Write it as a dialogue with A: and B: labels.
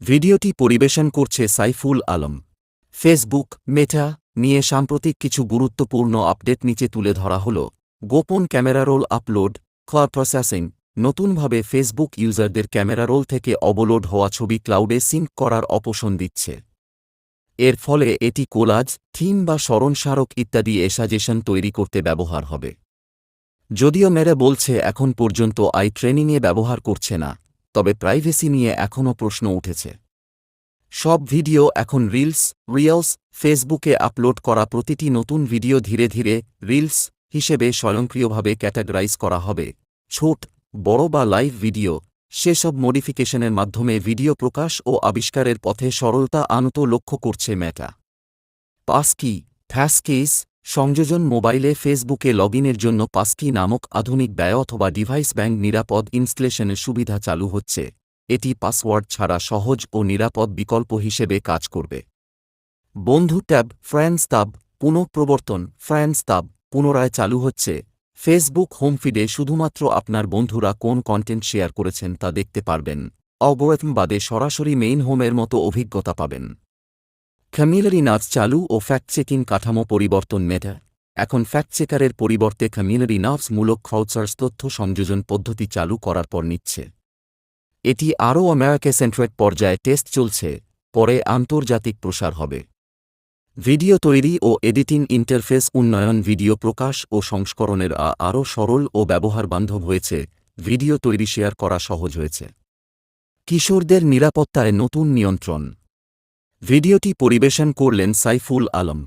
A: ভিডিওটি পরিবেশন করছে সাইফুল আলম। ফেসবুক মেটা নিয়ে সাম্প্রতিক কিছু গুরুত্বপূর্ণ আপডেট নিচে তুলে ধরা হল। গোপন camera roll upload, cloud processing. নতুনভাবে ফেসবুক ইউজারদের ক্যামেরা রোল থেকে অবলোড হওয়া ছবি ক্লাউডে সিঙ্ক করার অপশন দিচ্ছে। এর ফলে এটি কোলাজ, থিম বা স্মরণস্মারক ইত্যাদি সাজেশন তৈরি করতে ব্যবহার হবে। যদিও মেটা বলছে এখন পর্যন্ত আই ট্রেনিংয়ে ব্যবহার করছে না, তবে প্রাইভেসি নিয়ে এখনও প্রশ্ন উঠেছে। সব ভিডিও এখন রিলস ফেসবুকে আপলোড করা প্রতিটি নতুন ভিডিও ধীরে ধীরে রিলস হিসেবে স্বয়ংক্রিয়ভাবে ক্যাটাগরাইজ করা হবে। ছোট, বড় বা লাইভ ভিডিও, সেসব মডিফিকেশনের মাধ্যমে ভিডিও প্রকাশ ও আবিষ্কারের পথে সরলতা আনতে লক্ষ্য করছে মেটা। পাসকি, ফ্যাসকেস সংযোজন। মোবাইলে ফেসবুকে লগইনের জন্য পাসকি নামক আধুনিক ব্যয় অথবা ডিভাইস ব্যাংক নিরাপদ ইনস্টলেশনের সুবিধা চালু হচ্ছে। এটি পাসওয়ার্ড ছাড়া সহজ ও নিরাপদ বিকল্প হিসেবে কাজ করবে। বন্ধু ট্যাব, ফ্রেন্ডস ট্যাব পুনঃপ্রবর্তন। ফ্রেন্ডস ট্যাব পুনরায় চালু হচ্ছে। ফেসবুক হোম ফিডে শুধুমাত্র আপনার বন্ধুরা কোন কন্টেন্ট শেয়ার করেছেন তা দেখতে পারবেন। অ্যালগরিদম বাদে সরাসরি মেইন হোমের মতো অভিজ্ঞতা পাবেন। কমিউনিটি নাটস চালু ও ফ্যাক্ট চেকিং কাঠামো পরিবর্তন। মেটা এখন ফ্যাক্ট চেকারের পরিবর্তে কমিউনিটি নাটস মূলক ক্রাউডসোর্স তথ্য সংযোজন পদ্ধতি চালু করার পর নিচ্ছে। এটি আরও আমেরিকা সেন্ট্রেট পর্যায়ে টেস্ট চলছে, পরে আন্তর্জাতিক প্রসার হবে। ভিডিও তৈরি ও এডিটিং ইন্টারফেস উন্নয়ন। ভিডিও প্রকাশ ও সংস্করণের আরও সরল ও ব্যবহারবান্ধব হয়েছে। ভিডিও তৈরি শেয়ার করা সহজ হয়েছে। কিশোরদের নিরাপত্তায় নতুন নিয়ন্ত্রণ। ভিডিওটি পরিবেশন করলেন সাইফুল আলম।